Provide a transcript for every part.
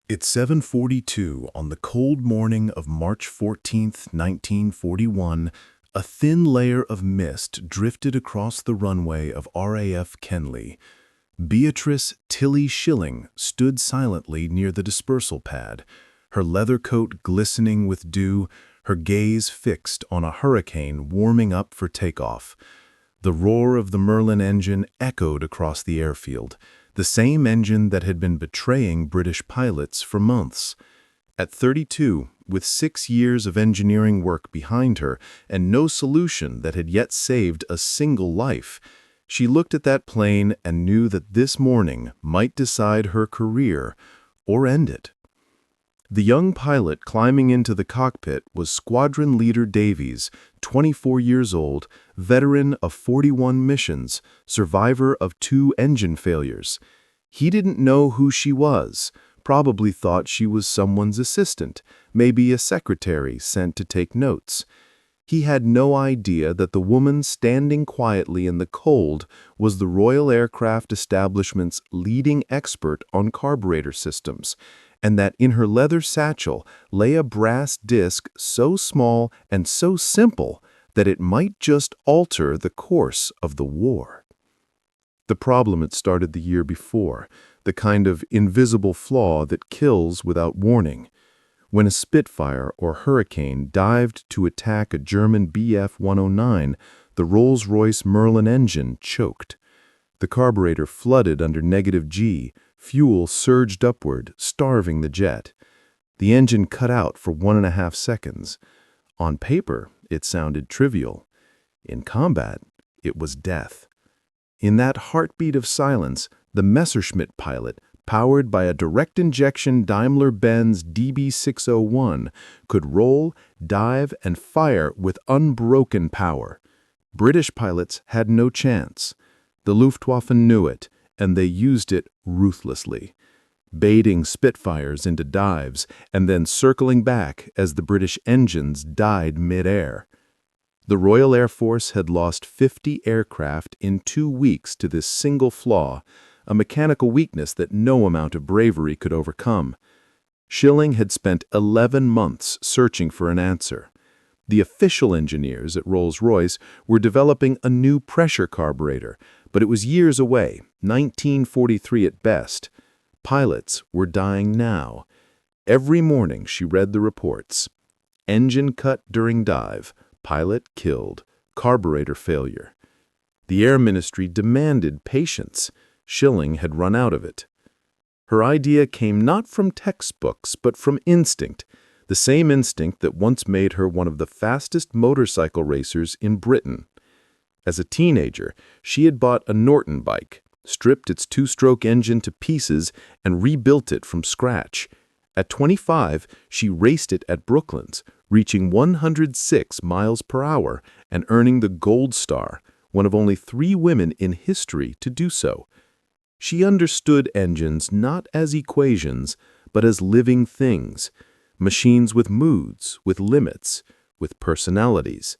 It's 7:42 on the cold morning of March 14th, 1941. A thin layer of mist drifted across the runway of RAF Kenley. Beatrice "Tilly" Schilling stood silently near the dispersal pad, her leather coat glistening with dew, her gaze fixed on a hurricane warming up for takeoff. The roar of the Merlin engine echoed across the airfield, the same engine that had been betraying British pilots for months. At 32, with 6 years of engineering work behind her and no solution that had yet saved a single life, she looked at that plane and knew that this morning might decide her career or end it. The young pilot climbing into the cockpit was Squadron Leader Davies, 24 years old, veteran of 41 missions, survivor of 2 engine failures. He didn't know who she was, probably thought she was someone's assistant, maybe a secretary sent to take notes. He had no idea that the woman standing quietly in the cold was the Royal Aircraft Establishment's leading expert on carburetor systems, and that in her leather satchel lay a brass disc so small and so simple that it might just alter the course of the war. The problem had started the year before, the kind of invisible flaw that kills without warning. When a Spitfire or Hurricane dived to attack a German Bf-109, the Rolls-Royce Merlin engine choked. The carburetor flooded under -G, fuel surged upward, starving the jet. The engine cut out for 1.5 seconds. On paper, it sounded trivial. In combat, it was death. In that heartbeat of silence, the Messerschmitt pilot, powered by a direct-injection Daimler-Benz DB601, could roll, dive, and fire with unbroken power. British pilots had no chance. The Luftwaffe knew it, and they used it ruthlessly, baiting Spitfires into dives and then circling back as the British engines died mid-air. The Royal Air Force had lost 50 aircraft in 2 weeks to this single flaw, a mechanical weakness that no amount of bravery could overcome. Schilling had spent 11 months searching for an answer. The official engineers at Rolls-Royce were developing a new pressure carburetor, but it was years away, 1943 at best. Pilots were dying now. Every morning she read the reports. Engine cut during dive, pilot killed, carburetor failure. The Air Ministry demanded patience. Schilling had run out of it. Her idea came not from textbooks, but from instinct, the same instinct that once made her one of the fastest motorcycle racers in Britain. As a teenager, she had bought a Norton bike, stripped its 2-stroke engine to pieces, and rebuilt it from scratch. At 25, she raced it at Brooklands, reaching 106 miles per hour and earning the Gold Star, one of only 3 women in history to do so. She understood engines not as equations, but as living things, machines with moods, with limits, with personalities.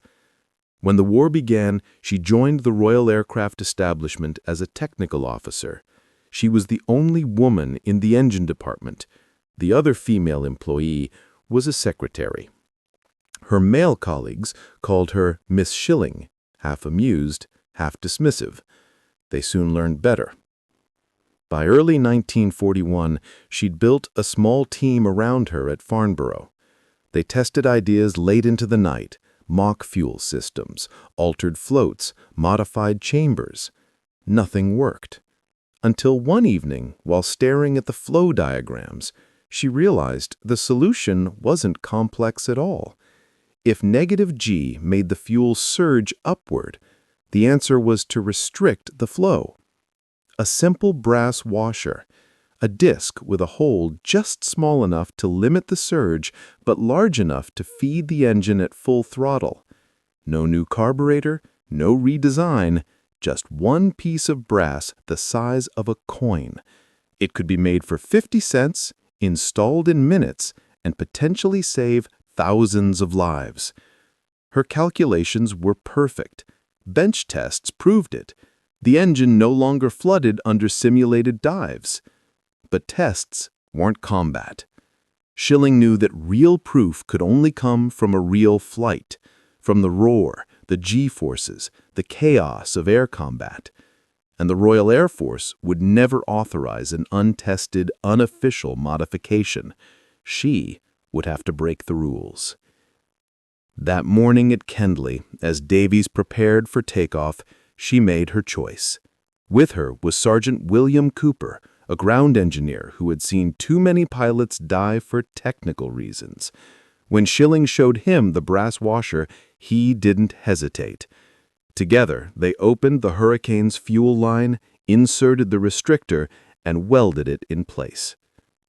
When the war began, she joined the Royal Aircraft Establishment as a technical officer. She was the only woman in the engine department. The other female employee was a secretary. Her male colleagues called her Miss Schilling, half amused, half dismissive. They soon learned better. By early 1941, she'd built a small team around her at Farnborough. They tested ideas late into the night, mock fuel systems, altered floats, modified chambers. Nothing worked. Until one evening, while staring at the flow diagrams, she realized the solution wasn't complex at all. If -G made the fuel surge upward, the answer was to restrict the flow. A simple brass washer, a disc with a hole just small enough to limit the surge but large enough to feed the engine at full throttle. No new carburetor, no redesign, just one piece of brass the size of a coin. It could be made for 50 cents, installed in minutes, and potentially save thousands of lives. Her calculations were perfect. Bench tests proved it. The engine no longer flooded under simulated dives. But tests weren't combat. Schilling knew that real proof could only come from a real flight, from the roar, the G-forces, the chaos of air combat. And the Royal Air Force would never authorize an untested, unofficial modification. She would have to break the rules. That morning at Kendley, as Davies prepared for takeoff, she made her choice. With her was Sergeant William Cooper, a ground engineer who had seen too many pilots die for technical reasons. When Schilling showed him the brass washer, he didn't hesitate. Together, they opened the Hurricane's fuel line, inserted the restrictor, and welded it in place.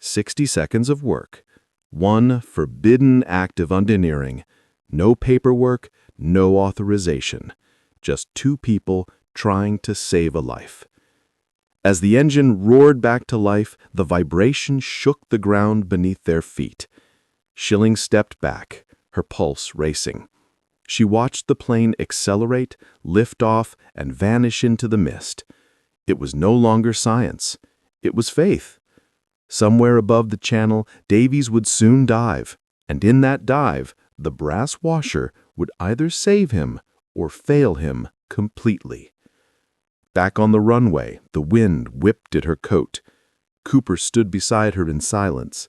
60 seconds of work. One forbidden act of engineering. No paperwork, no authorization. Just two people trying to save a life. As the engine roared back to life, the vibration shook the ground beneath their feet. Schilling stepped back, her pulse racing. She watched the plane accelerate, lift off, and vanish into the mist. It was no longer science. It was faith. Somewhere above the channel, Davies would soon dive, and in that dive, the brass washer would either save him or fail him completely. Back on the runway, the wind whipped at her coat. Cooper stood beside her in silence.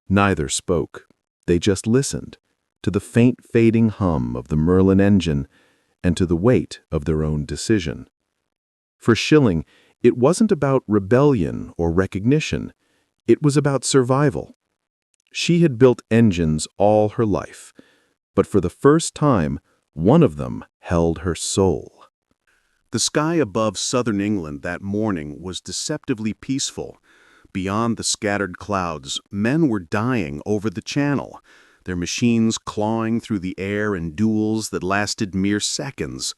Neither spoke. They just listened to the faint fading hum of the Merlin engine and to the weight of their own decision. For Schilling, it wasn't about rebellion or recognition. It was about survival. She had built engines all her life, but for the first time, one of them held her soul. The sky above southern England that morning was deceptively peaceful. Beyond the scattered clouds, men were dying over the channel, their machines clawing through the air in duels that lasted mere seconds.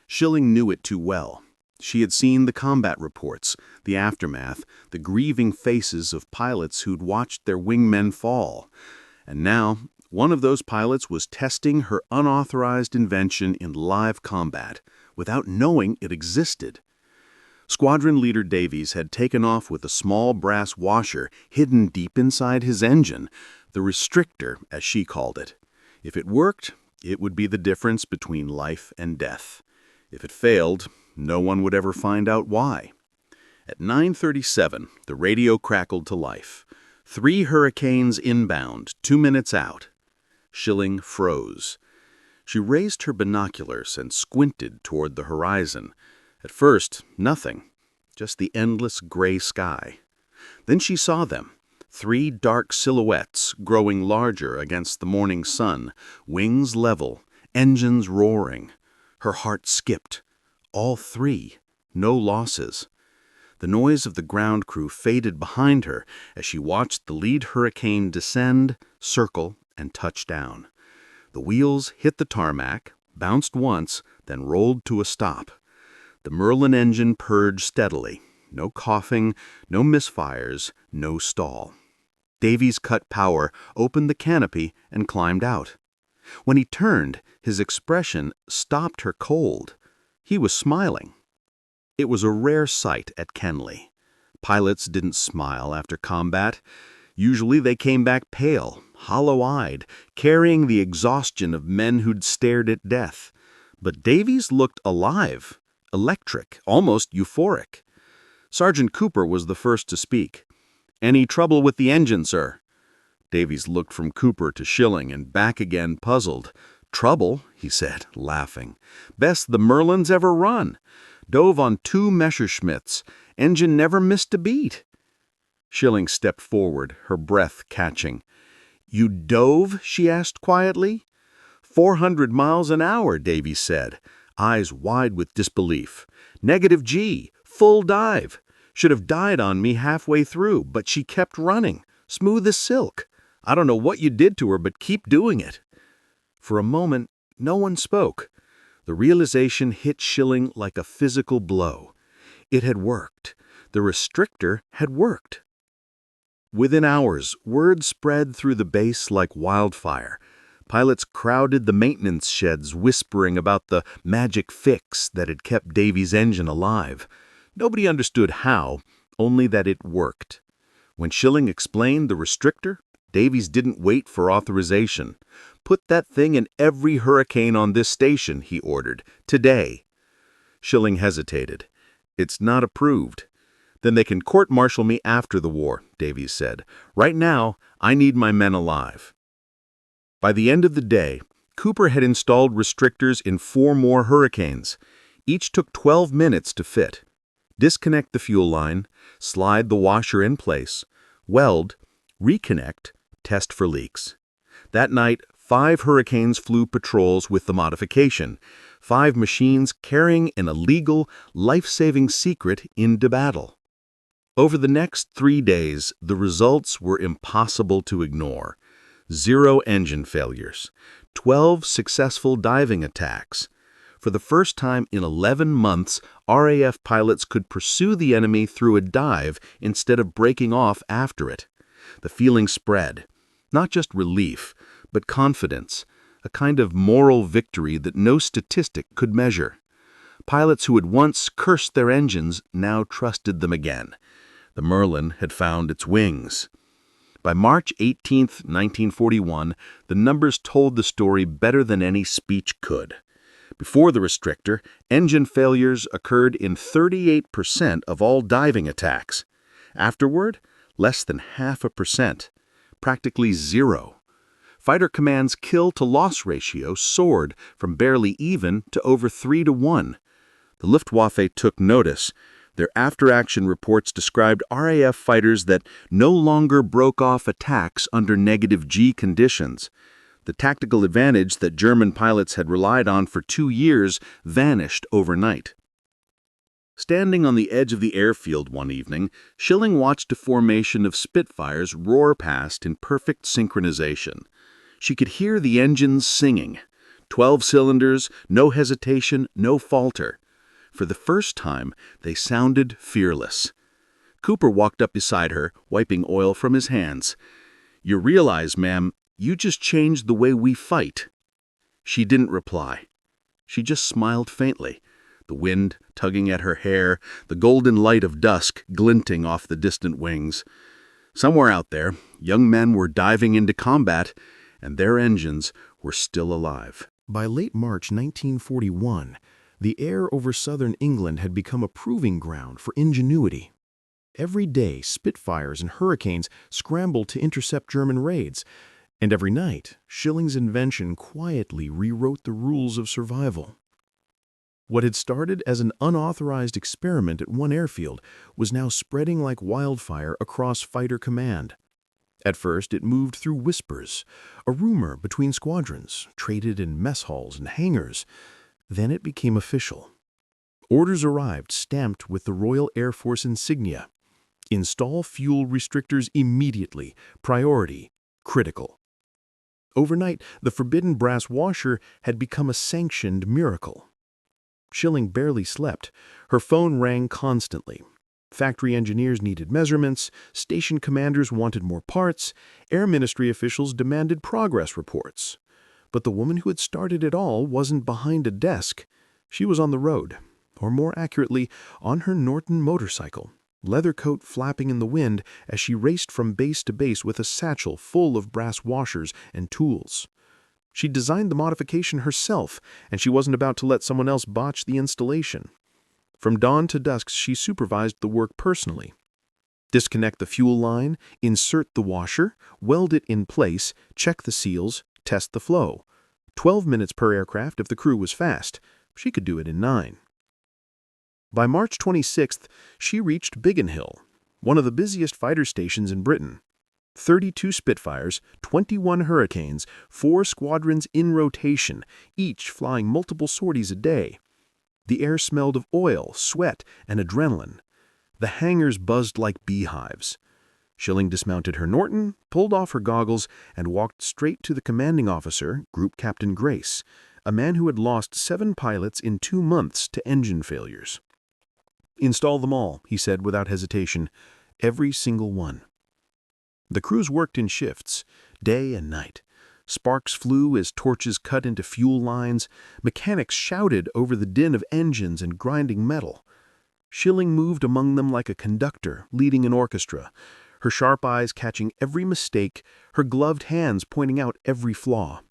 Schilling knew it too well. She had seen the combat reports, the aftermath, the grieving faces of pilots who'd watched their wingmen fall. And now, one of those pilots was testing her unauthorized invention in live combat, without knowing it existed. Squadron Leader Davies had taken off with a small brass washer hidden deep inside his engine, the restrictor, as she called it. If it worked, it would be the difference between life and death. If it failed, no one would ever find out why. At 9:37, the radio crackled to life. 3 Hurricanes inbound, 2 minutes out. Schilling froze. She raised her binoculars and squinted toward the horizon. At first, nothing, just the endless gray sky. Then she saw them, 3 dark silhouettes growing larger against the morning sun, wings level, engines roaring. Her heart skipped. All 3, no losses. The noise of the ground crew faded behind her as she watched the lead Hurricane descend, circle, and touch down. The wheels hit the tarmac, bounced once, then rolled to a stop. The Merlin engine purred steadily. No coughing, no misfires, no stall. Davies cut power, opened the canopy, and climbed out. When he turned, his expression stopped her cold. He was smiling. It was a rare sight at Kendley. Pilots didn't smile after combat. Usually they came back pale, hollow-eyed, carrying the exhaustion of men who'd stared at death. But Davies looked alive, electric, almost euphoric. Sergeant Cooper was the first to speak. "Any trouble with the engine, sir?" Davies looked from Cooper to Schilling and back again, puzzled. "Trouble," he said, laughing. "Best the Merlin's ever run. Dove on 2 Messerschmitts. Engine never missed a beat." Schilling stepped forward, her breath catching. "You dove?" she asked quietly. 400 miles an hour, Davies said, eyes wide with disbelief. "Negative G, full dive. Should have died on me halfway through, but she kept running, smooth as silk. I don't know what you did to her, but keep doing it." For a moment, no one spoke. The realization hit Schilling like a physical blow. It had worked. The restrictor had worked. Within hours, word spread through the base like wildfire. Pilots crowded the maintenance sheds whispering about the magic fix that had kept Davies' engine alive. Nobody understood how, only that it worked. When Schilling explained the restrictor, Davies didn't wait for authorization. "Put that thing in every hurricane on this station," he ordered, "today." Schilling hesitated. "It's not approved." "Then they can court-martial me after the war," Davies said. "Right now, I need my men alive." By the end of the day, Cooper had installed restrictors in 4 more hurricanes. Each took 12 minutes to fit. Disconnect the fuel line, slide the washer in place, weld, reconnect, test for leaks. That night, 5 hurricanes flew patrols with the modification, 5 machines carrying an illegal, life-saving secret into battle. Over the next 3 days, the results were impossible to ignore. 0 engine failures, 12 successful diving attacks. For the first time in 11 months, RAF pilots could pursue the enemy through a dive instead of breaking off after it. The feeling spread. Not just relief, but confidence, a kind of moral victory that no statistic could measure. Pilots who had once cursed their engines now trusted them again. The Merlin had found its wings. By March 18, 1941, the numbers told the story better than any speech could. Before the restrictor, engine failures occurred in 38% of all diving attacks. Afterward, less than 0.5%, practically 0. Fighter command's kill-to-loss ratio soared from barely even to over 3 to 1. The Luftwaffe took notice. Their after-action reports described RAF fighters that no longer broke off attacks under -G conditions. The tactical advantage that German pilots had relied on for 2 years vanished overnight. Standing on the edge of the airfield one evening, Schilling watched a formation of Spitfires roar past in perfect synchronization. She could hear the engines singing. 12 cylinders, no hesitation, no falter. For the first time, they sounded fearless. Cooper walked up beside her, wiping oil from his hands. "You realize, ma'am, you just changed the way we fight." She didn't reply. She just smiled faintly, the wind tugging at her hair, the golden light of dusk glinting off the distant wings. Somewhere out there, young men were diving into combat, and their engines were still alive. By late March 1941, the air over southern England had become a proving ground for ingenuity. Every day, Spitfires and Hurricanes scrambled to intercept German raids, and every night, Schilling's invention quietly rewrote the rules of survival. What had started as an unauthorized experiment at one airfield was now spreading like wildfire across fighter command. At first, it moved through whispers, a rumor between squadrons, traded in mess halls and hangars. Then it became official. Orders arrived stamped with the Royal Air Force insignia. Install fuel restrictors immediately. Priority. Critical. Overnight, the forbidden brass washer had become a sanctioned miracle. Schilling barely slept. Her phone rang constantly. Factory engineers needed measurements, station commanders wanted more parts, Air Ministry officials demanded progress reports. But the woman who had started it all wasn't behind a desk. She was on the road, or more accurately, on her Norton motorcycle, leather coat flapping in the wind as she raced from base to base with a satchel full of brass washers and tools. She designed the modification herself, and she wasn't about to let someone else botch the installation. From dawn to dusk, she supervised the work personally. Disconnect the fuel line, insert the washer, weld it in place, check the seals, test the flow. 12 minutes per aircraft if the crew was fast. She could do it in 9. By March 26th, she reached Biggin Hill, one of the busiest fighter stations in Britain. 32 Spitfires, 21 Hurricanes, 4 squadrons in rotation, each flying multiple sorties a day. The air smelled of oil, sweat, and adrenaline. The hangars buzzed like beehives. Schilling dismounted her Norton, pulled off her goggles, and walked straight to the commanding officer, Group Captain Grace, a man who had lost 7 pilots in 2 months to engine failures. "Install them all," he said without hesitation. "Every single one." The crews worked in shifts, day and night. Sparks flew as torches cut into fuel lines. Mechanics shouted over the din of engines and grinding metal. Schilling moved among them like a conductor leading an orchestra, her sharp eyes catching every mistake, her gloved hands pointing out every flaw.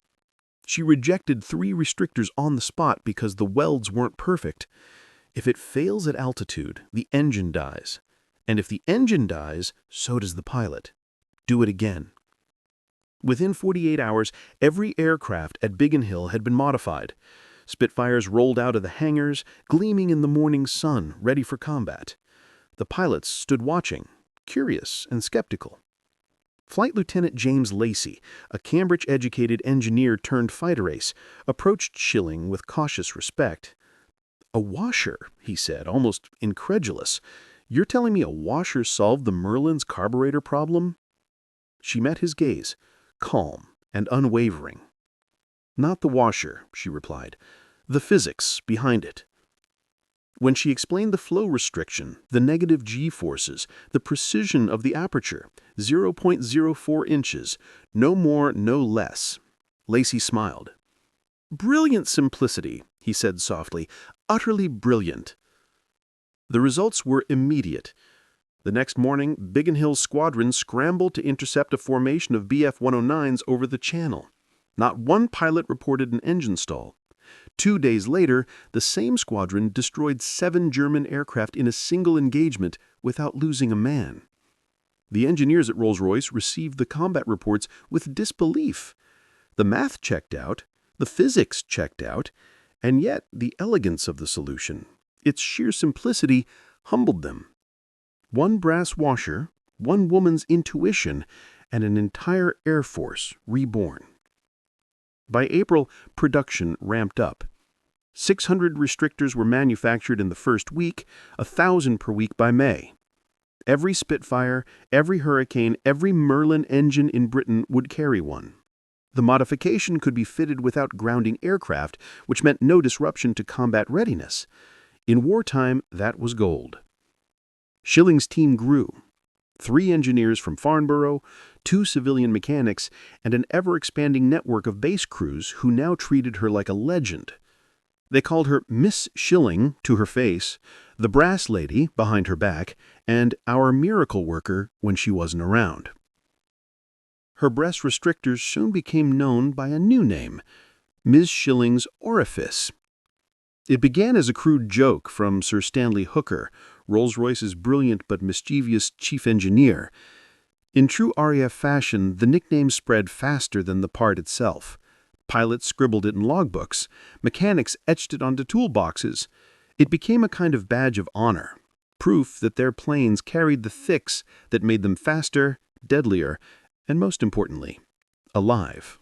She rejected 3 restrictors on the spot because the welds weren't perfect. If it fails at altitude, the engine dies. And if the engine dies, so does the pilot. Do it again. Within 48 hours, every aircraft at Biggin Hill had been modified. Spitfires rolled out of the hangars, gleaming in the morning sun, ready for combat. The pilots stood watching, curious and skeptical. Flight Lieutenant James Lacey, a Cambridge-educated engineer turned fighter ace, approached Schilling with cautious respect. "A washer," he said, almost incredulous. "You're telling me a washer solved the Merlin's carburetor problem?" She met his gaze, calm and unwavering. "Not the washer," she replied. "The physics behind it." When she explained the flow restriction, the negative G-forces, the precision of the aperture, 0.04 inches, no more, no less, Lacey smiled. "Brilliant simplicity," he said softly, "utterly brilliant." The results were immediate. The next morning, Biggin Hill's squadron scrambled to intercept a formation of Bf-109s over the channel. Not one pilot reported an engine stall. 2 days later, the same squadron destroyed 7 German aircraft in a single engagement without losing a man. The engineers at Rolls-Royce received the combat reports with disbelief. The math checked out, the physics checked out, and yet the elegance of the solution, its sheer simplicity, humbled them. 1 brass washer, 1 woman's intuition, and an entire Air Force reborn. By April, production ramped up. 600 restrictors were manufactured in the first week, 1,000 per week by May. Every Spitfire, every Hurricane, every Merlin engine in Britain would carry one. The modification could be fitted without grounding aircraft, which meant no disruption to combat readiness. In wartime, that was gold. Schilling's team grew. 3 engineers from Farnborough, 2 civilian mechanics, and an ever-expanding network of base crews who now treated her like a legend. They called her Miss Schilling to her face, the brass lady behind her back, and our miracle worker when she wasn't around. Her breast restrictors soon became known by a new name, Ms. Schilling's Orifice. It began as a crude joke from Sir Stanley Hooker, Rolls-Royce's brilliant but mischievous chief engineer. In true RAF fashion, the nickname spread faster than the part itself. Pilots scribbled it in logbooks. Mechanics etched it onto toolboxes. It became a kind of badge of honor, proof that their planes carried the thicks that made them faster, deadlier, and most importantly, alive.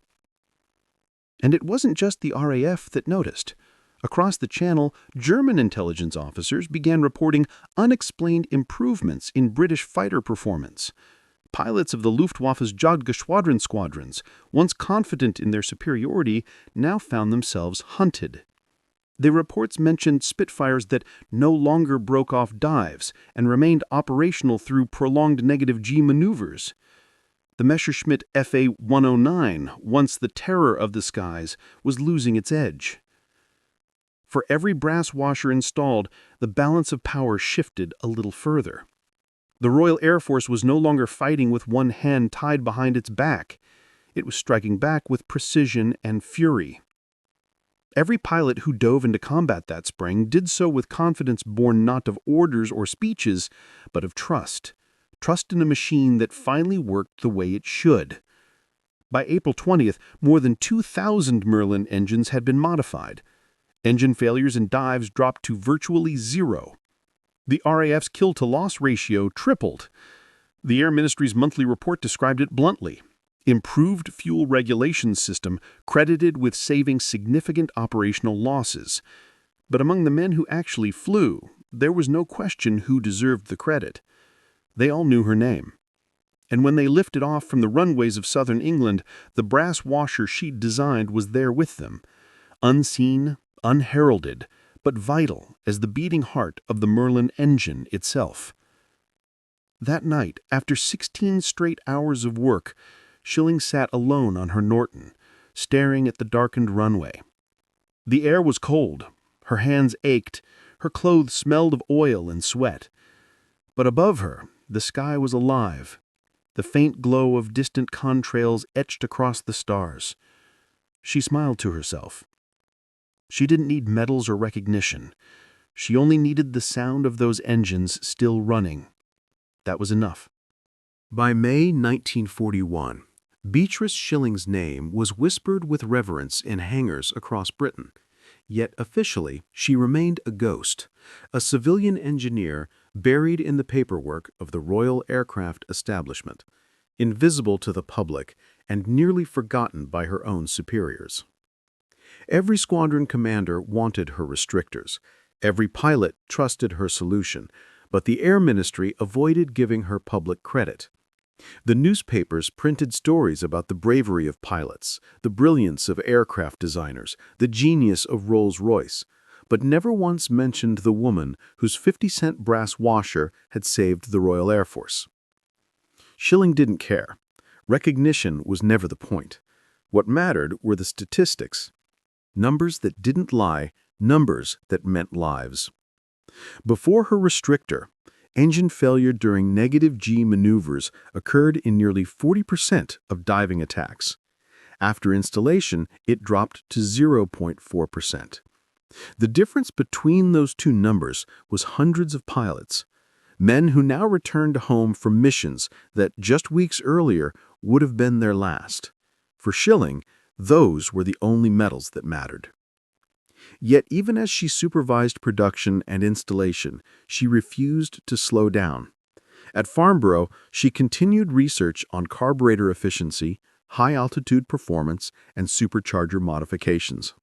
And it wasn't just the RAF that noticed. Across the channel, German intelligence officers began reporting unexplained improvements in British fighter performance. Pilots of the Luftwaffe's Jagdgeschwadron squadrons, once confident in their superiority, now found themselves hunted. Their reports mentioned Spitfires that no longer broke off dives and remained operational through prolonged negative G maneuvers. The Messerschmitt FA-109, once the terror of the skies, was losing its edge. For every brass washer installed, the balance of power shifted a little further. The Royal Air Force was no longer fighting with one hand tied behind its back. It was striking back with precision and fury. Every pilot who dove into combat that spring did so with confidence born not of orders or speeches, but of trust. Trust in a machine that finally worked the way it should. By April 20th, more than 2,000 Merlin engines had been modified. Engine failures and dives dropped to virtually 0. The RAF's kill-to-loss ratio tripled. The Air Ministry's monthly report described it bluntly. Improved fuel regulation system credited with saving significant operational losses. But among the men who actually flew, there was no question who deserved the credit. They all knew her name. And when they lifted off from the runways of southern England, the brass washer she'd designed was there with them, unseen, unheralded, but vital as the beating heart of the Merlin engine itself. That night, after 16 straight hours of work, Schilling sat alone on her Norton, staring at the darkened runway. The air was cold, her hands ached, her clothes smelled of oil and sweat. But above her, the sky was alive, The faint glow of distant contrails etched across the stars. She smiled to herself. She didn't need medals or recognition. She only needed the sound of those engines still running. That was enough. By May 1941, Beatrice Schilling's name was whispered with reverence in hangars across Britain. Yet officially, she remained a ghost, a civilian engineer buried in the paperwork of the Royal Aircraft Establishment, invisible to the public and nearly forgotten by her own superiors. Every squadron commander wanted her restrictors. Every pilot trusted her solution, but the Air Ministry avoided giving her public credit. The newspapers printed stories about the bravery of pilots, the brilliance of aircraft designers, the genius of Rolls-Royce, but never once mentioned the woman whose 50-cent brass washer had saved the Royal Air Force. Schilling didn't care. Recognition was never the point. What mattered were the statistics. Numbers that didn't lie, numbers that meant lives. Before her restrictor, engine failure during negative G maneuvers occurred in nearly 40% of diving attacks. After installation, it dropped to 0.4%. The difference between those two numbers was hundreds of pilots, men who now returned home from missions that just weeks earlier would have been their last. For Schilling, those were the only medals that mattered. Yet even as she supervised production and installation, she refused to slow down. At Farnborough, she continued research on carburetor efficiency, high-altitude performance, and supercharger modifications.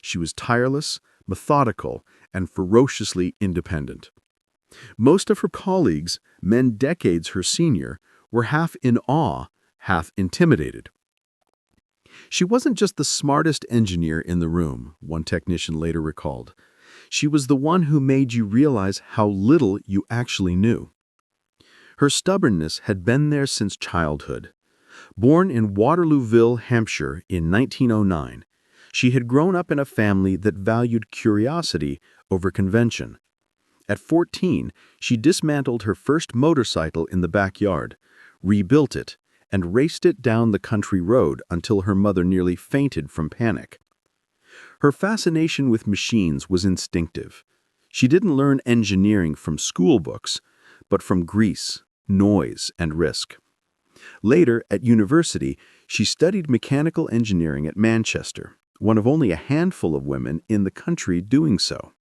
She was tireless, methodical, and ferociously independent. Most of her colleagues, men decades her senior, were half in awe, half intimidated. She wasn't just the smartest engineer in the room, one technician later recalled. She was the one who made you realize how little you actually knew. Her stubbornness had been there since childhood. Born in Waterlooville, Hampshire in 1909, she had grown up in a family that valued curiosity over convention. At 14, she dismantled her first motorcycle in the backyard, rebuilt it, and raced it down the country road until her mother nearly fainted from panic. Her fascination with machines was instinctive. She didn't learn engineering from school books, but from grease, noise, and risk. Later, at university, she studied mechanical engineering at Manchester, one of only a handful of women in the country doing so.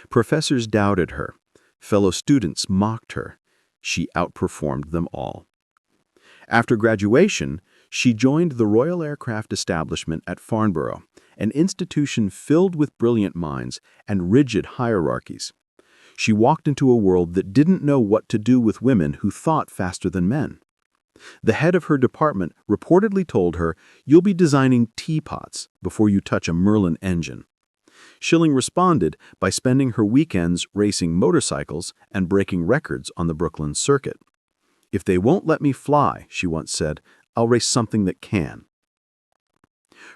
Professors doubted her. Fellow students mocked her. She outperformed them all. After graduation, she joined the Royal Aircraft Establishment at Farnborough, an institution filled with brilliant minds and rigid hierarchies. She walked into a world that didn't know what to do with women who thought faster than men. The head of her department reportedly told her, "You'll be designing teapots before you touch a Merlin engine." Schilling responded by spending her weekends racing motorcycles and breaking records on the Brooklyn circuit. "If they won't let me fly," she once said, "I'll race something that can."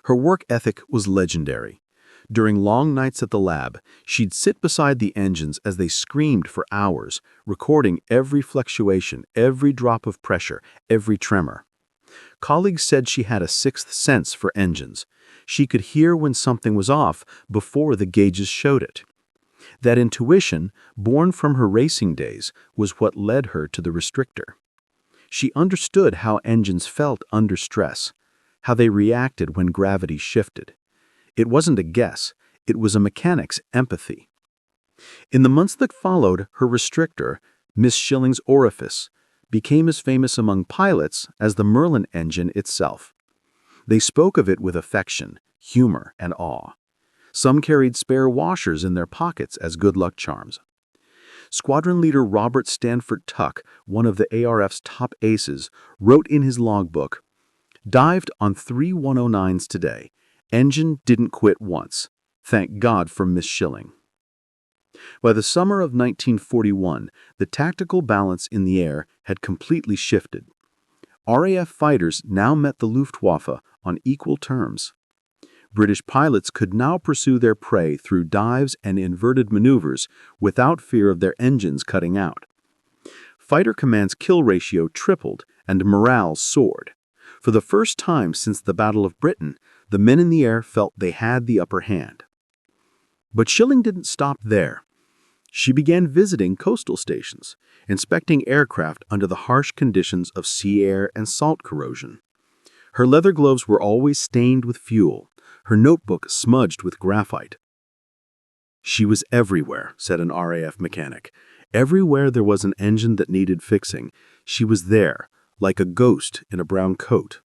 Her work ethic was legendary. During long nights at the lab, she'd sit beside the engines as they screamed for hours, recording every fluctuation, every drop of pressure, every tremor. Colleagues said she had a sixth sense for engines. She could hear when something was off before the gauges showed it. That intuition, born from her racing days, was what led her to the restrictor. She understood how engines felt under stress, how they reacted when gravity shifted. It wasn't a guess, it was a mechanic's empathy. In the months that followed, her restrictor, Miss Schilling's orifice, became as famous among pilots as the Merlin engine itself. They spoke of it with affection, humor, and awe. Some carried spare washers in their pockets as good luck charms. Squadron leader Robert Stanford Tuck, one of the ARF's top aces, wrote in his logbook, "Dived on 3 109s today. Engine didn't quit once. Thank God for Miss Schilling." By the summer of 1941, the tactical balance in the air had completely shifted. RAF fighters now met the Luftwaffe on equal terms. British pilots could now pursue their prey through dives and inverted maneuvers without fear of their engines cutting out. Fighter Command's kill ratio tripled and morale soared. For the first time since the Battle of Britain, the men in the air felt they had the upper hand. But Schilling didn't stop there. She began visiting coastal stations, inspecting aircraft under the harsh conditions of sea air and salt corrosion. Her leather gloves were always stained with fuel, her notebook smudged with graphite. "She was everywhere," said an RAF mechanic. "Everywhere there was an engine that needed fixing, she was there, like a ghost in a brown coat."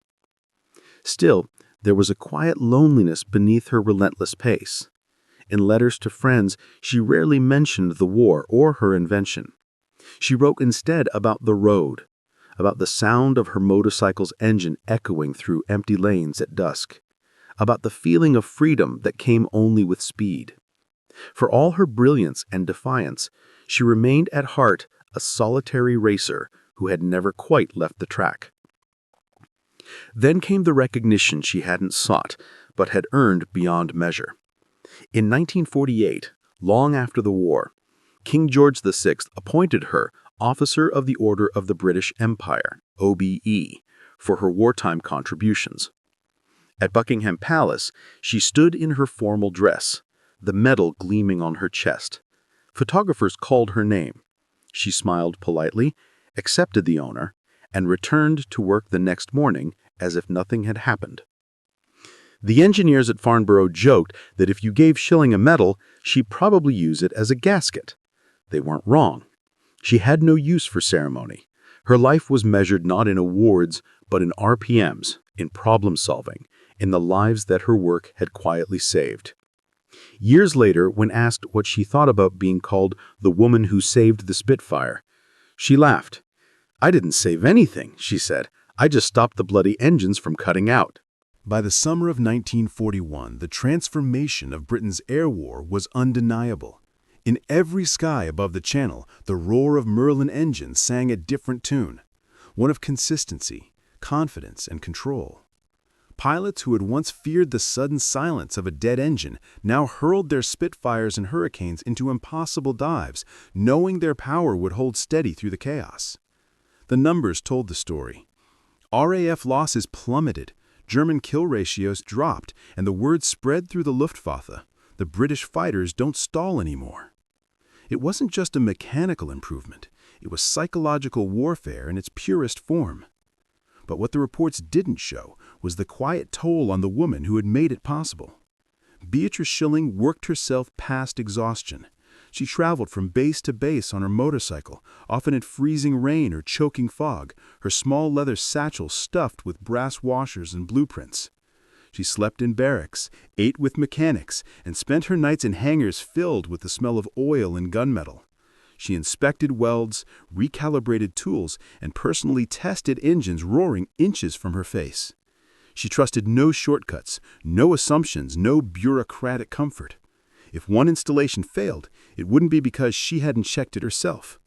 Still, there was a quiet loneliness beneath her relentless pace. In letters to friends, she rarely mentioned the war or her invention. She wrote instead about the road, about the sound of her motorcycle's engine echoing through empty lanes at dusk, about the feeling of freedom that came only with speed. For all her brilliance and defiance, she remained at heart a solitary racer who had never quite left the track. Then came the recognition she hadn't sought, but had earned beyond measure. In 1948, long after the war, King George VI appointed her Officer of the Order of the British Empire, OBE, for her wartime contributions. At Buckingham Palace, she stood in her formal dress, the medal gleaming on her chest. Photographers called her name. She smiled politely, accepted the honor, and returned to work the next morning as if nothing had happened. The engineers at Farnborough joked that if you gave Schilling a medal, she'd probably use it as a gasket. They weren't wrong. She had no use for ceremony. Her life was measured not in awards, but in RPMs, in problem solving, in the lives that her work had quietly saved. Years later, when asked what she thought about being called the woman who saved the Spitfire, she laughed. "I didn't save anything," she said. "I just stopped the bloody engines from cutting out." By the summer of 1941, the transformation of Britain's air war was undeniable. In every sky above the Channel, the roar of Merlin engines sang a different tune, one of consistency, confidence, and control. Pilots who had once feared the sudden silence of a dead engine now hurled their Spitfires and Hurricanes into impossible dives, knowing their power would hold steady through the chaos. The numbers told the story. RAF losses plummeted, German kill ratios dropped, and the word spread through the Luftwaffe: the British fighters don't stall anymore. It wasn't just a mechanical improvement, it was psychological warfare in its purest form. But what the reports didn't show was the quiet toll on the woman who had made it possible. Beatrice Schilling worked herself past exhaustion. She traveled from base to base on her motorcycle, often in freezing rain or choking fog, her small leather satchel stuffed with brass washers and blueprints. She slept in barracks, ate with mechanics, and spent her nights in hangars filled with the smell of oil and gunmetal. She inspected welds, recalibrated tools, and personally tested engines roaring inches from her face. She trusted no shortcuts, no assumptions, no bureaucratic comfort. If one installation failed, it wouldn't be because she hadn't checked it herself.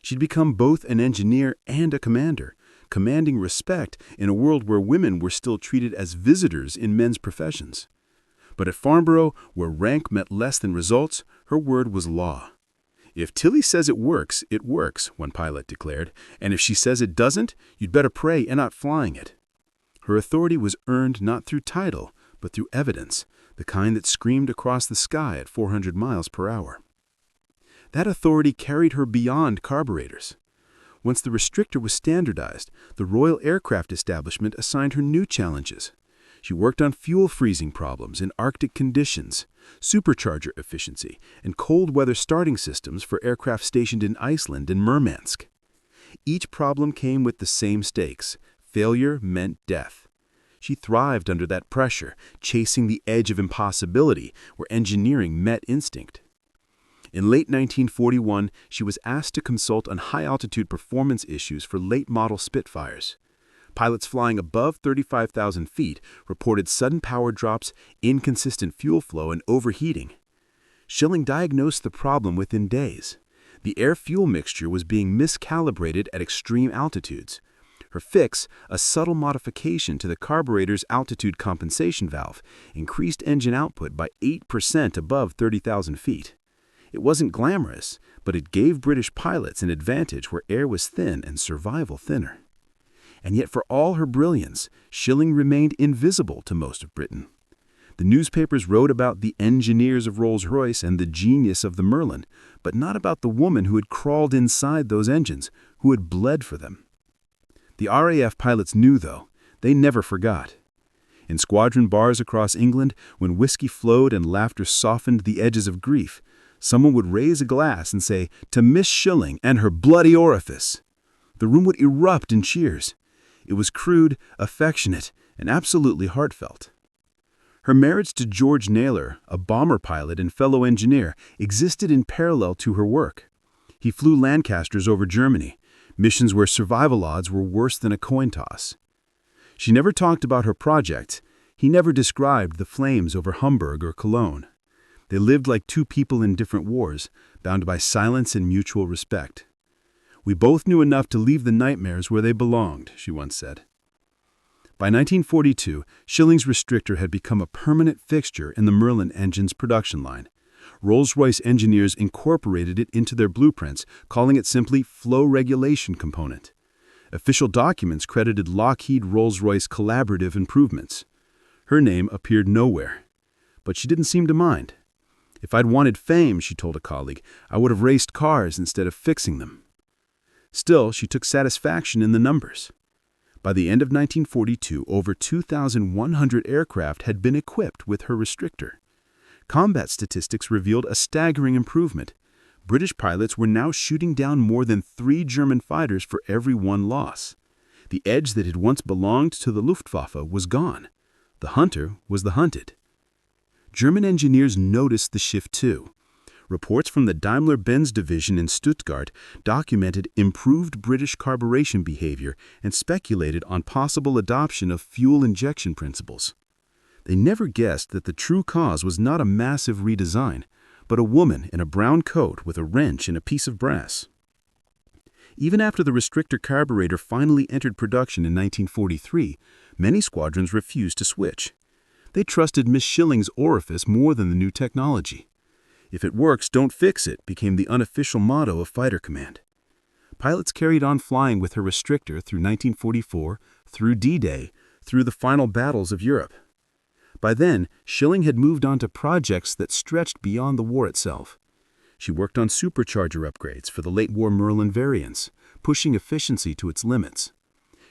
She'd become both an engineer and a commander, commanding respect in a world where women were still treated as visitors in men's professions. But at Farnborough, where rank meant less than results, her word was law. "If Tilly says it works, one pilot declared, and if she says it doesn't, you'd better pray you're not flying it." Her authority was earned not through title, but through evidence, the kind that screamed across the sky at 400 miles per hour. That authority carried her beyond carburetors. Once the restrictor was standardized, the Royal Aircraft Establishment assigned her new challenges. She worked on fuel freezing problems in Arctic conditions, supercharger efficiency, and cold weather starting systems for aircraft stationed in Iceland and Murmansk. Each problem came with the same stakes. Failure meant death. She thrived under that pressure, chasing the edge of impossibility where engineering met instinct. In late 1941, she was asked to consult on high-altitude performance issues for late-model Spitfires. Pilots flying above 35,000 feet reported sudden power drops, inconsistent fuel flow, and overheating. Schilling diagnosed the problem within days. The air-fuel mixture was being miscalibrated at extreme altitudes. Her fix, a subtle modification to the carburetor's altitude compensation valve, increased engine output by 8% above 30,000 feet. It wasn't glamorous, but it gave British pilots an advantage where air was thin and survival thinner. And yet for all her brilliance, Schilling remained invisible to most of Britain. The newspapers wrote about the engineers of Rolls-Royce and the genius of the Merlin, but not about the woman who had crawled inside those engines, who had bled for them. The RAF pilots knew, though. They never forgot. In squadron bars across England, when whiskey flowed and laughter softened the edges of grief, someone would raise a glass and say, "To Miss Schilling and her bloody orifice." The room would erupt in cheers. It was crude, affectionate, and absolutely heartfelt. Her marriage to George Naylor, a bomber pilot and fellow engineer, existed in parallel to her work. He flew Lancasters over Germany, missions where survival odds were worse than a coin toss. She never talked about her project. He never described the flames over Hamburg or Cologne. They lived like two people in different wars, bound by silence and mutual respect. "We both knew enough to leave the nightmares where they belonged," she once said. By 1942, Schilling's restrictor had become a permanent fixture in the Merlin engine's production line. Rolls-Royce engineers incorporated it into their blueprints, calling it simply Flow Regulation Component. Official documents credited Lockheed Rolls-Royce collaborative improvements. Her name appeared nowhere. But she didn't seem to mind. "If I'd wanted fame," she told a colleague, "I would have raced cars instead of fixing them." Still, she took satisfaction in the numbers. By the end of 1942, over 2,100 aircraft had been equipped with her restrictor. Combat statistics revealed a staggering improvement. British pilots were now shooting down more than 3 German fighters for every 1 loss. The edge that had once belonged to the Luftwaffe was gone. The hunter was the hunted. German engineers noticed the shift too. Reports from the Daimler-Benz division in Stuttgart documented improved British carburation behavior and speculated on possible adoption of fuel injection principles. They never guessed that the true cause was not a massive redesign, but a woman in a brown coat with a wrench and a piece of brass. Even after the restrictor carburetor finally entered production in 1943, many squadrons refused to switch. They trusted Miss Schilling's orifice more than the new technology. "If it works, don't fix it," became the unofficial motto of Fighter Command. Pilots carried on flying with her restrictor through 1944, through D-Day, through the final battles of Europe. By then, Schilling had moved on to projects that stretched beyond the war itself. She worked on supercharger upgrades for the late-war Merlin variants, pushing efficiency to its limits.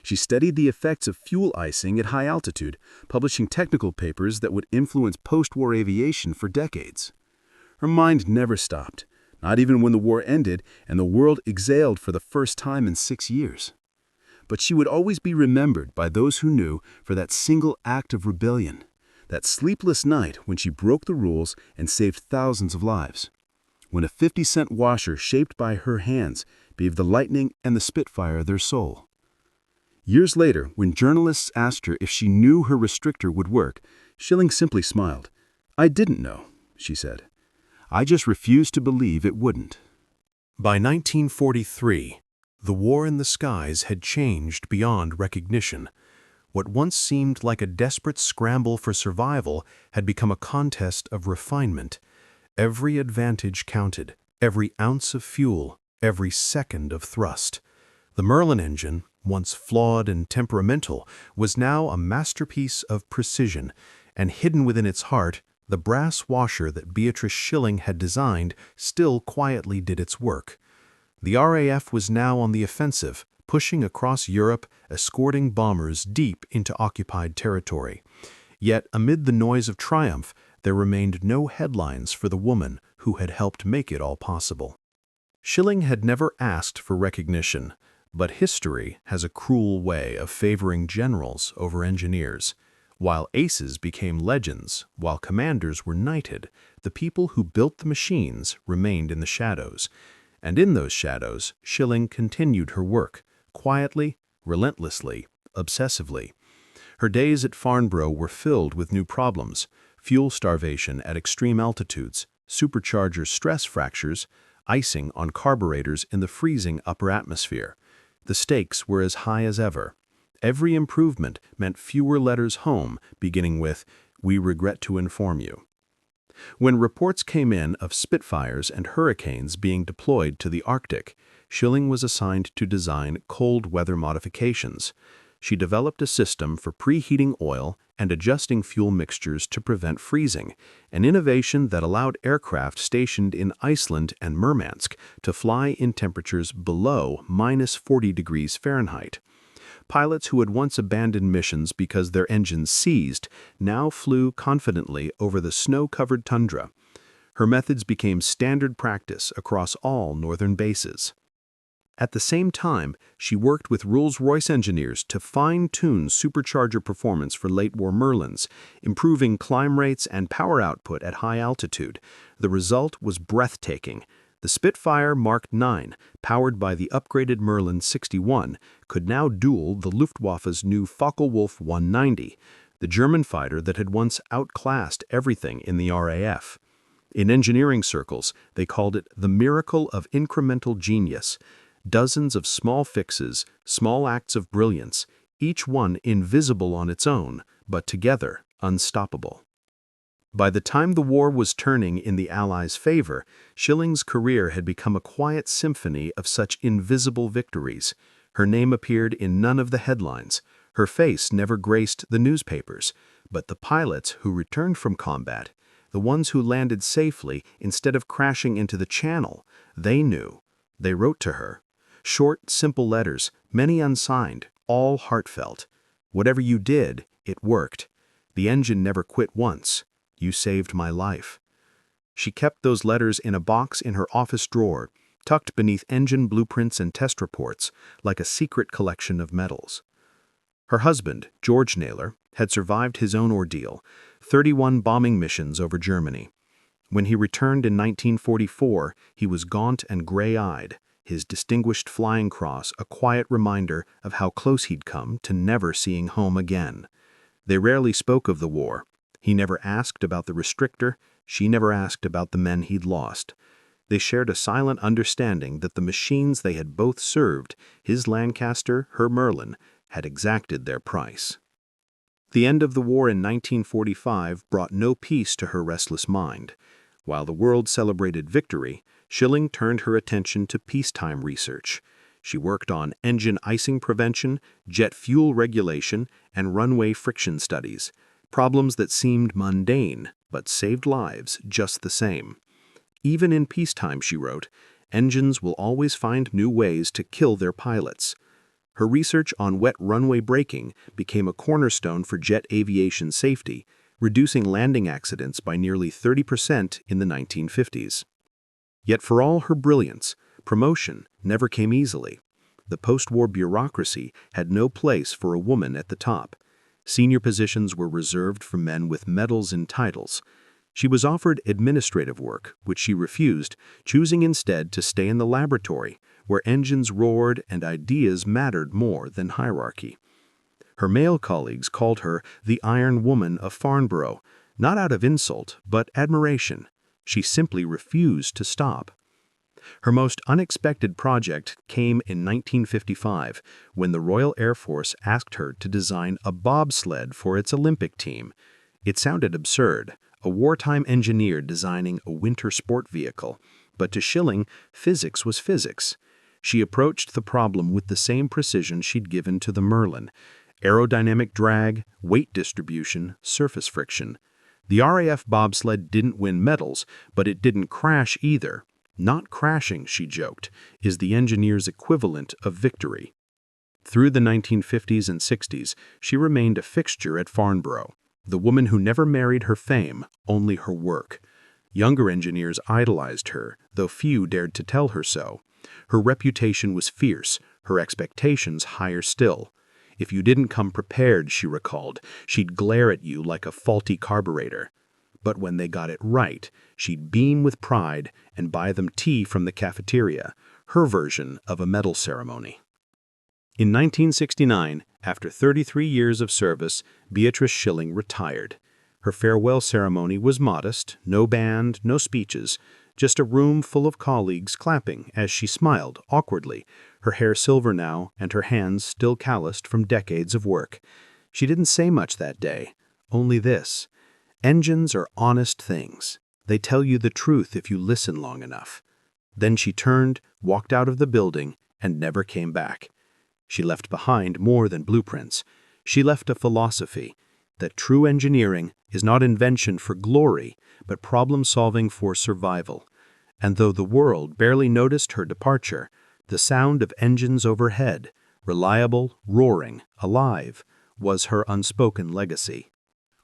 She studied the effects of fuel icing at high altitude, publishing technical papers that would influence post-war aviation for decades. Her mind never stopped, not even when the war ended and the world exhaled for the first time in 6 years. But she would always be remembered by those who knew for that single act of rebellion, that sleepless night when she broke the rules and saved thousands of lives. When a 50-cent washer shaped by her hands gave the Lightning and the Spitfire their soul. Years later, when journalists asked her if she knew her restrictor would work, Schilling simply smiled. "I didn't know," she said. "I just refused to believe it wouldn't." By 1943, the war in the skies had changed beyond recognition. What once seemed like a desperate scramble for survival had become a contest of refinement. Every advantage counted, every ounce of fuel, every second of thrust. The Merlin engine, once flawed and temperamental, was now a masterpiece of precision, and hidden within its heart, the brass washer that Beatrice Schilling had designed still quietly did its work. The RAF was now on the offensive, pushing across Europe, escorting bombers deep into occupied territory. Yet, amid the noise of triumph, there remained no headlines for the woman who had helped make it all possible. Schilling had never asked for recognition, but history has a cruel way of favoring generals over engineers. While aces became legends, while commanders were knighted, the people who built the machines remained in the shadows. And in those shadows, Schilling continued her work, quietly, relentlessly, obsessively. Her days at Farnborough were filled with new problems: fuel starvation at extreme altitudes, supercharger stress fractures, icing on carburetors in the freezing upper atmosphere. The stakes were as high as ever. Every improvement meant fewer letters home, beginning with, "We regret to inform you." When reports came in of Spitfires and Hurricanes being deployed to the Arctic, Schilling was assigned to design cold weather modifications. she developed a system for preheating oil and adjusting fuel mixtures to prevent freezing, an innovation that allowed aircraft stationed in Iceland and Murmansk to fly in temperatures below -40 degrees Fahrenheit. Pilots who had once abandoned missions because their engines seized now flew confidently over the snow-covered tundra. Her methods became standard practice across all northern bases. At the same time, she worked with Rolls-Royce engineers to fine-tune supercharger performance for late-war Merlins, improving climb rates and power output at high altitude. The result was breathtaking. The Spitfire Mark IX, powered by the upgraded Merlin 61, could now duel the Luftwaffe's new Focke-Wulf 190, the German fighter that had once outclassed everything in the RAF. In engineering circles, they called it the miracle of incremental genius. Dozens of small fixes, small acts of brilliance, each one invisible on its own, but together unstoppable. By the time the war was turning in the Allies' favor, Schilling's career had become a quiet symphony of such invisible victories. Her name appeared in none of the headlines. Her face never graced the newspapers. But the pilots who returned from combat, the ones who landed safely instead of crashing into the channel, they knew. They wrote to her. Short, simple letters, many unsigned, all heartfelt. Whatever you did, it worked. The engine never quit once. You saved my life. She kept those letters in a box in her office drawer, tucked beneath engine blueprints and test reports, like a secret collection of medals. Her husband, George Naylor, had survived his own ordeal, 31 bombing missions over Germany. When he returned in 1944, he was gaunt and gray-eyed, his distinguished flying cross a quiet reminder of how close he'd come to never seeing home again. They rarely spoke of the war. He never asked about the restrictor, she never asked about the men he'd lost. They shared a silent understanding that the machines they had both served, his Lancaster, her Merlin, had exacted their price. The end of the war in 1945 brought no peace to her restless mind. While the world celebrated victory, Schilling turned her attention to peacetime research. She worked on engine icing prevention, jet fuel regulation, and runway friction studies, problems that seemed mundane but saved lives just the same. Even in peacetime, she wrote, engines will always find new ways to kill their pilots. Her research on wet runway braking became a cornerstone for jet aviation safety, reducing landing accidents by nearly 30% in the 1950s. Yet for all her brilliance, promotion never came easily. The post-war bureaucracy had no place for a woman at the top. Senior positions were reserved for men with medals and titles. She was offered administrative work, which she refused, choosing instead to stay in the laboratory, where engines roared and ideas mattered more than hierarchy. Her male colleagues called her the Iron Woman of Farnborough, not out of insult, but admiration. She simply refused to stop. Her most unexpected project came in 1955, when the Royal Air Force asked her to design a bobsled for its Olympic team. It sounded absurd, a wartime engineer designing a winter sport vehicle, but to Schilling, physics was physics. She approached the problem with the same precision she'd given to the Merlin: aerodynamic drag, weight distribution, surface friction. The RAF bobsled didn't win medals, but it didn't crash either. Not crashing, she joked, is the engineer's equivalent of victory. Through the 1950s and 60s, she remained a fixture at Farnborough, the woman who never married her fame, only her work. Younger engineers idolized her, though few dared to tell her so. Her reputation was fierce, her expectations higher still. If you didn't come prepared, she recalled, she'd glare at you like a faulty carburetor. But when they got it right, she'd beam with pride and buy them tea from the cafeteria, her version of a medal ceremony. In 1969, after 33 years of service, Beatrice Schilling retired. Her farewell ceremony was modest, no band, no speeches, just a room full of colleagues clapping as she smiled awkwardly, her hair silver now and her hands still calloused from decades of work. She didn't say much that day, only this: engines are honest things. They tell you the truth if you listen long enough. Then she turned, walked out of the building, and never came back. She left behind more than blueprints. She left a philosophy that true engineering is not invention for glory, but problem-solving for survival. And though the world barely noticed her departure, the sound of engines overhead, reliable, roaring, alive, was her unspoken legacy.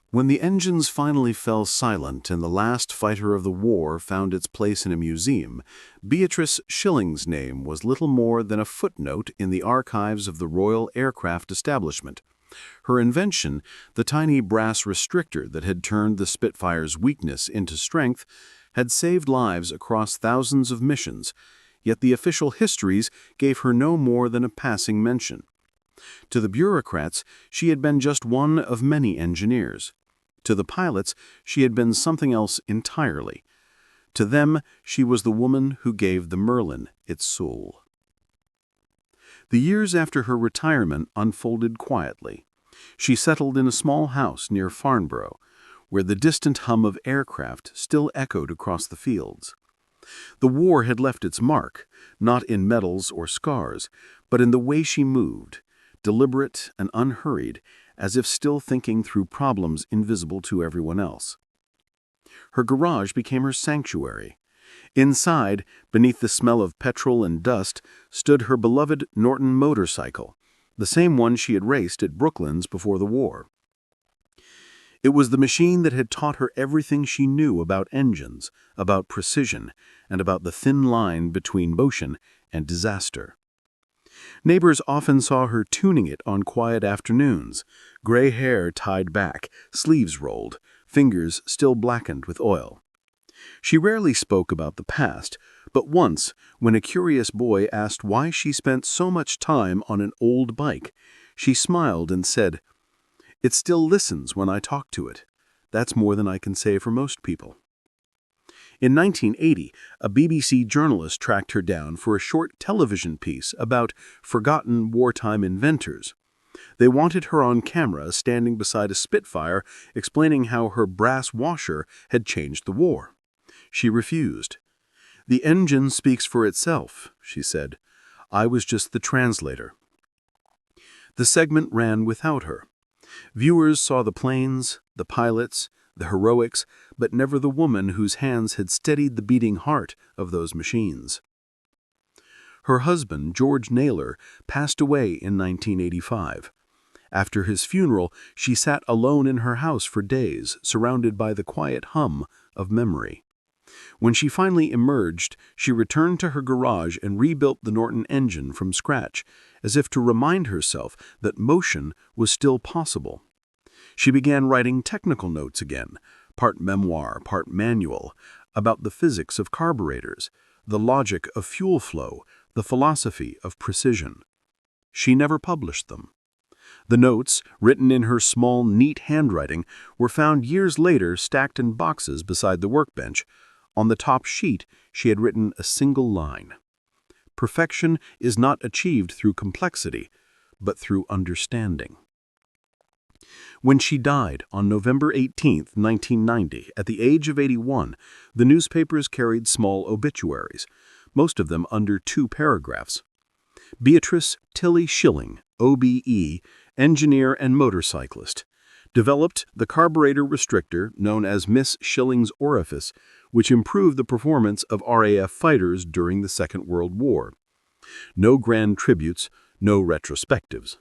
When the engines finally fell silent and the last fighter of the war found its place in a museum, Beatrice Schilling's name was little more than a footnote in the archives of the Royal Aircraft Establishment. Her invention, the tiny brass restrictor that had turned the Spitfire's weakness into strength, had saved lives across thousands of missions, yet the official histories gave her no more than a passing mention. To the bureaucrats, she had been just one of many engineers. To the pilots, she had been something else entirely. To them, she was the woman who gave the Merlin its soul. The years after her retirement unfolded quietly. She settled in a small house near Farnborough, where the distant hum of aircraft still echoed across the fields. The war had left its mark, not in medals or scars, but in the way she moved, deliberate and unhurried, as if still thinking through problems invisible to everyone else. Her garage became her sanctuary. Inside, beneath the smell of petrol and dust, stood her beloved Norton motorcycle, the same one she had raced at Brooklands before the war. It was the machine that had taught her everything she knew about engines, about precision, and about the thin line between motion and disaster. Neighbors often saw her tuning it on quiet afternoons, gray hair tied back, sleeves rolled, fingers still blackened with oil. She rarely spoke about the past, but once, when a curious boy asked why she spent so much time on an old bike, she smiled and said, "It still listens when I talk to it. That's more than I can say for most people." In 1980, a BBC journalist tracked her down for a short television piece about forgotten wartime inventors. They wanted her on camera standing beside a Spitfire explaining how her brass washer had changed the war. She refused. "The engine speaks for itself," she said. "I was just the translator." The segment ran without her. Viewers saw the planes, the pilots, the heroics, but never the woman whose hands had steadied the beating heart of those machines. Her husband, George Naylor, passed away in 1985. After his funeral, she sat alone in her house for days, surrounded by the quiet hum of memory. When she finally emerged, she returned to her garage and rebuilt the Norton engine from scratch, as if to remind herself that motion was still possible. She began writing technical notes again, part memoir, part manual, about the physics of carburetors, the logic of fuel flow, the philosophy of precision. She never published them. The notes, written in her small, neat handwriting, were found years later stacked in boxes beside the workbench. On the top sheet, she had written a single line. "Perfection is not achieved through complexity, but through understanding." When she died on November 18, 1990, at the age of 81, the newspapers carried small obituaries, most of them under 2 paragraphs. Beatrice Tilly Schilling, OBE, engineer and motorcyclist, developed the carburetor restrictor known as Miss Schilling's orifice, which improved the performance of RAF fighters during the Second World War. No grand tributes, no retrospectives.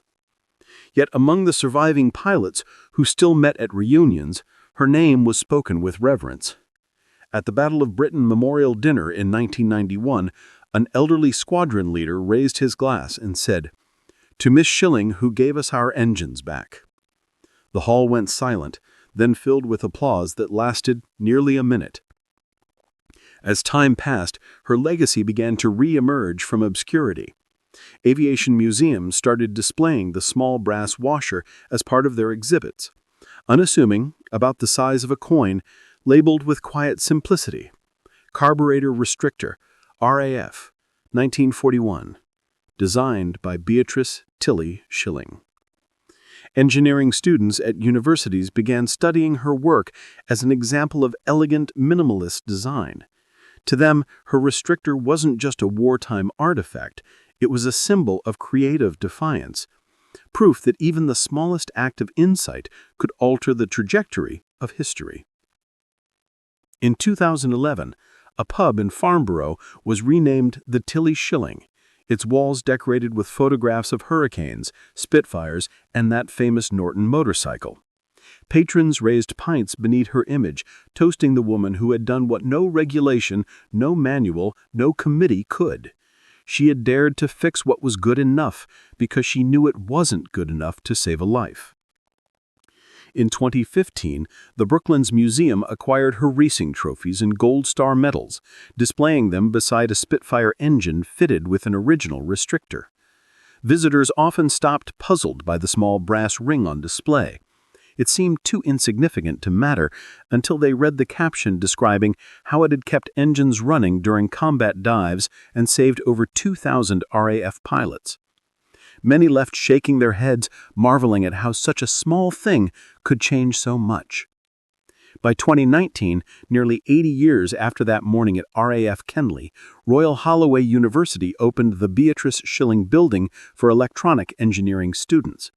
Yet among the surviving pilots who still met at reunions, her name was spoken with reverence. At the Battle of Britain Memorial Dinner in 1991, an elderly squadron leader raised his glass and said, "To Miss Schilling, who gave us our engines back." The hall went silent, then filled with applause that lasted nearly a minute. As time passed, her legacy began to re-emerge from obscurity. Aviation museums started displaying the small brass washer as part of their exhibits. Unassuming, about the size of a coin, labeled with quiet simplicity. Carburetor Restrictor, RAF, 1941. Designed by Beatrice Tilly Schilling. Engineering students at universities began studying her work as an example of elegant minimalist design. To them, her restrictor wasn't just a wartime artifact, It was a symbol of creative defiance, proof that even the smallest act of insight could alter the trajectory of history. In 2011, a pub in Farnborough was renamed the Tilly Schilling, its walls decorated with photographs of hurricanes, Spitfires, and that famous Norton motorcycle. Patrons raised pints beneath her image, toasting the woman who had done what no regulation, no manual, no committee could. She had dared to fix what was good enough because she knew it wasn't good enough to save a life. In 2015, the Brooklands Museum acquired her racing trophies and Gold Star medals, displaying them beside a Spitfire engine fitted with an original restrictor. Visitors often stopped puzzled by the small brass ring on display. It seemed too insignificant to matter until they read the caption describing how it had kept engines running during combat dives and saved over 2,000 RAF pilots. Many left shaking their heads, marveling at how such a small thing could change so much. By 2019, nearly 80 years after that morning at RAF Kenley, Royal Holloway University opened the Beatrice Schilling Building for electronic engineering students.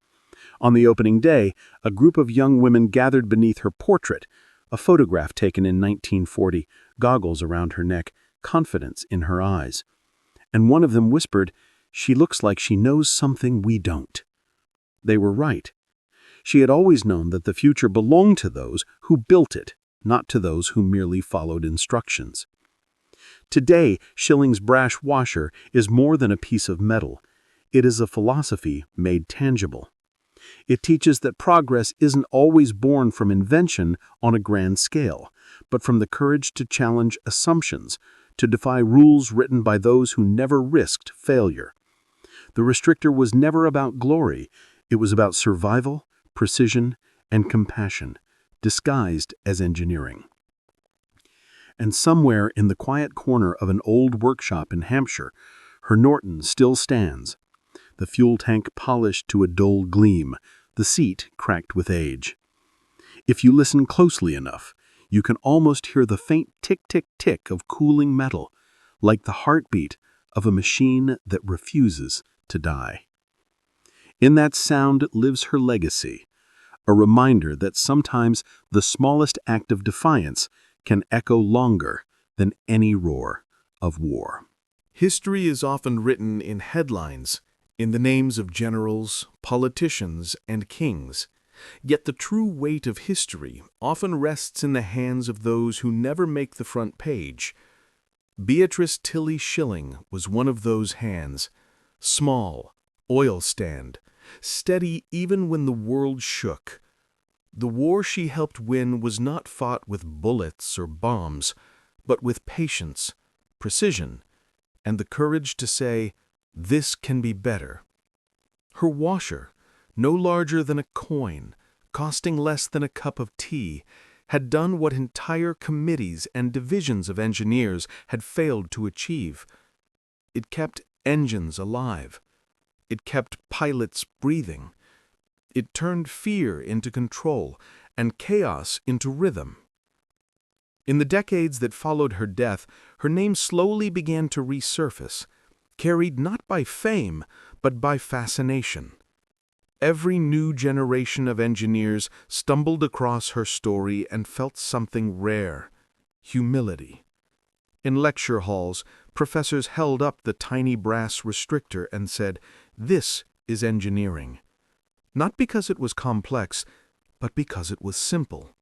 On the opening day, a group of young women gathered beneath her portrait, a photograph taken in 1940, goggles around her neck, confidence in her eyes. And one of them whispered, "She looks like she knows something we don't." They were right. She had always known that the future belonged to those who built it, not to those who merely followed instructions. Today, Schilling's brass washer is more than a piece of metal. It is a philosophy made tangible. It teaches that progress isn't always born from invention on a grand scale, but from the courage to challenge assumptions, to defy rules written by those who never risked failure. The restrictor was never about glory. It was about survival, precision, and compassion, disguised as engineering. And somewhere in the quiet corner of an old workshop in Hampshire, her Norton still stands, the fuel tank polished to a dull gleam, the seat cracked with age. If you listen closely enough, you can almost hear the faint tick-tick-tick of cooling metal, like the heartbeat of a machine that refuses to die. In that sound lives her legacy, a reminder that sometimes the smallest act of defiance can echo longer than any roar of war. History is often written in headlines, in the names of generals, politicians, and kings. Yet the true weight of history often rests in the hands of those who never make the front page. Beatrice Tilly Schilling was one of those hands, small, oil stand, steady even when the world shook. The war she helped win was not fought with bullets or bombs, but with patience, precision, and the courage to say, "This can be better." Her washer, no larger than a coin, costing less than a cup of tea, had done what entire committees and divisions of engineers had failed to achieve. It kept engines alive. It kept pilots breathing. It turned fear into control and chaos into rhythm. In the decades that followed her death, her name slowly began to resurface, carried not by fame, but by fascination. Every new generation of engineers stumbled across her story and felt something rare: humility. In lecture halls, professors held up the tiny brass restrictor and said, "This is engineering." Not because it was complex, but because it was simple.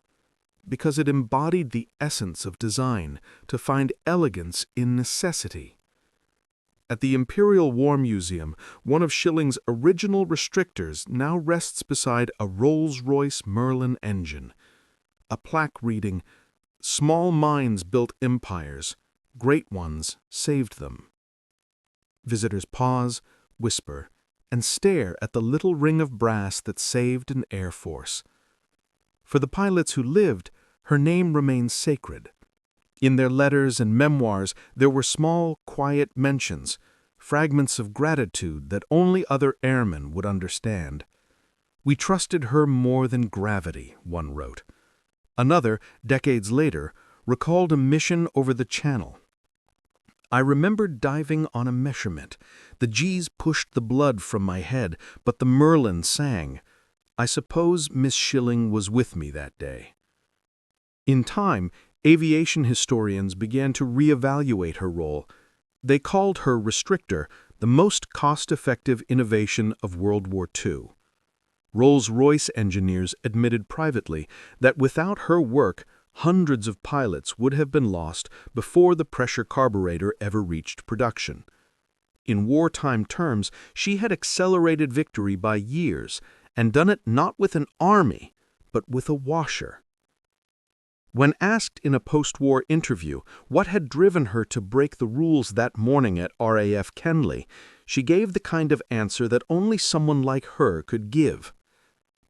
Because it embodied the essence of design, to find elegance in necessity. At the Imperial War Museum, one of Schilling's original restrictors now rests beside a Rolls-Royce Merlin engine. A plaque reading, "Small minds built empires, great ones saved them." Visitors pause, whisper, and stare at the little ring of brass that saved an air force. For the pilots who lived, her name remains sacred. In their letters and memoirs, there were small, quiet mentions, fragments of gratitude that only other airmen would understand. "We trusted her more than gravity," one wrote. Another, decades later, recalled a mission over the Channel. I remembered diving on a measurement. The G's pushed the blood from my head, but the Merlin sang. I suppose Miss Schilling was with me that day. In time, aviation historians began to reevaluate her role. They called her restrictor the most cost-effective innovation of World War II. Rolls-Royce engineers admitted privately that without her work, hundreds of pilots would have been lost before the pressure carburetor ever reached production. In wartime terms, she had accelerated victory by years, and done it not with an army, but with a washer. When asked in a post-war interview what had driven her to break the rules that morning at RAF Kenley, she gave the kind of answer that only someone like her could give.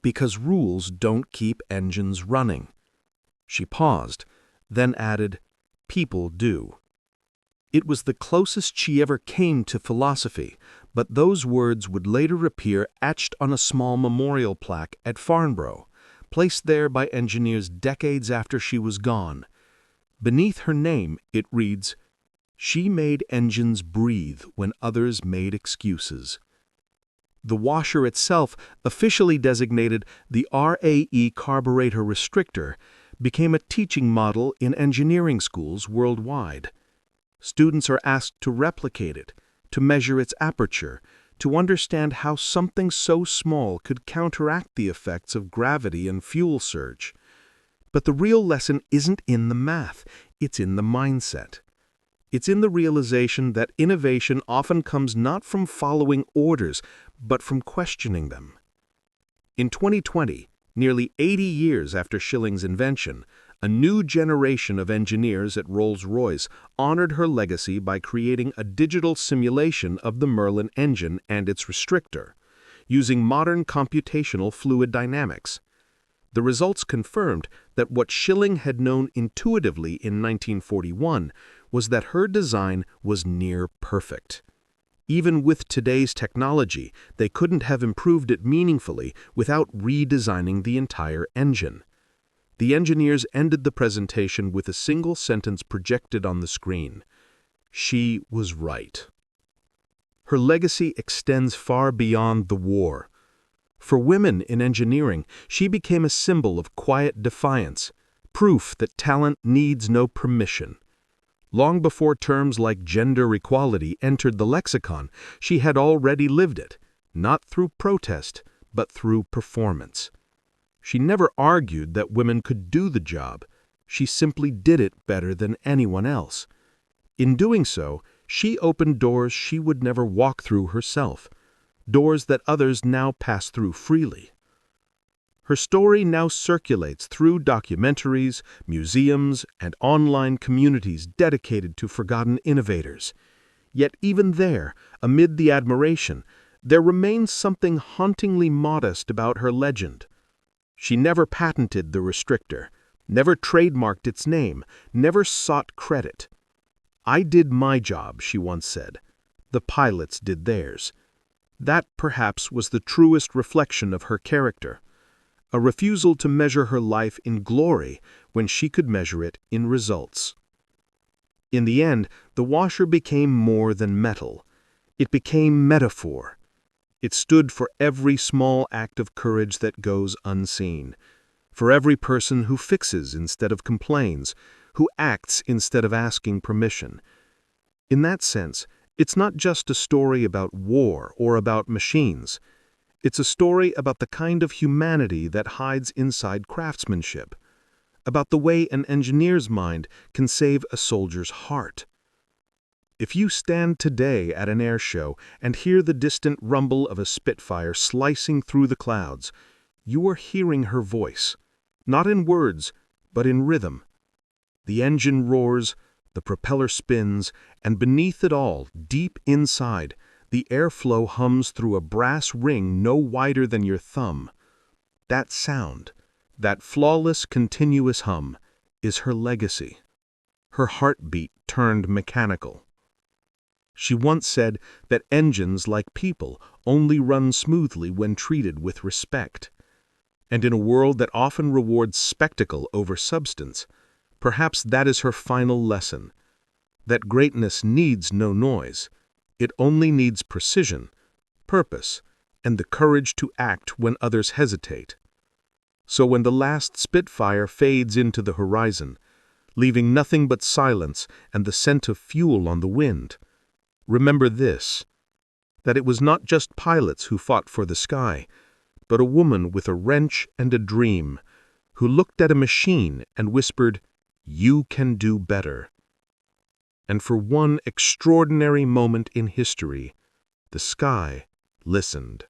Because rules don't keep engines running. She paused, then added, "People do." It was the closest she ever came to philosophy, but those words would later appear etched on a small memorial plaque at Farnborough, placed there by engineers decades after she was gone. Beneath her name, it reads, "She made engines breathe when others made excuses." The washer itself, officially designated the RAE carburetor restrictor, became a teaching model in engineering schools worldwide. Students are asked to replicate it, to measure its aperture, to understand how something so small could counteract the effects of gravity and fuel surge. But the real lesson isn't in the math, it's in the mindset. It's in the realization that innovation often comes not from following orders, but from questioning them. In 2020, nearly 80 years after Schilling's invention, a new generation of engineers at Rolls-Royce honored her legacy by creating a digital simulation of the Merlin engine and its restrictor, using modern computational fluid dynamics. The results confirmed that what Schilling had known intuitively in 1941 was that her design was near perfect. Even with today's technology, they couldn't have improved it meaningfully without redesigning the entire engine. The engineers ended the presentation with a single sentence projected on the screen. She was right. Her legacy extends far beyond the war. For women in engineering, she became a symbol of quiet defiance, proof that talent needs no permission. Long before terms like gender equality entered the lexicon, she had already lived it, not through protest, but through performance. She never argued that women could do the job. She simply did it better than anyone else. In doing so, she opened doors she would never walk through herself, doors that others now pass through freely. Her story now circulates through documentaries, museums, and online communities dedicated to forgotten innovators. Yet even there, amid the admiration, there remains something hauntingly modest about her legend. She never patented the restrictor, never trademarked its name, never sought credit. "I did my job," she once said. "The pilots did theirs." That, perhaps, was the truest reflection of her character. A refusal to measure her life in glory when she could measure it in results. In the end, the washer became more than metal. It became metaphor. It stood for every small act of courage that goes unseen, for every person who fixes instead of complains, who acts instead of asking permission. In that sense, it's not just a story about war or about machines. It's a story about the kind of humanity that hides inside craftsmanship, about the way an engineer's mind can save a soldier's heart. If you stand today at an air show and hear the distant rumble of a Spitfire slicing through the clouds, you are hearing her voice, not in words, but in rhythm. The engine roars, the propeller spins, and beneath it all, deep inside, the airflow hums through a brass ring no wider than your thumb. That sound, that flawless, continuous hum, is her legacy. Her heartbeat turned mechanical. She once said that engines, like people, only run smoothly when treated with respect. And in a world that often rewards spectacle over substance, perhaps that is her final lesson. that greatness needs no noise. It only needs precision, purpose, and the courage to act when others hesitate. So when the last Spitfire fades into the horizon, leaving nothing but silence and the scent of fuel on the wind, remember this, that it was not just pilots who fought for the sky, but a woman with a wrench and a dream, who looked at a machine and whispered, "You can do better." And for one extraordinary moment in history, the sky listened.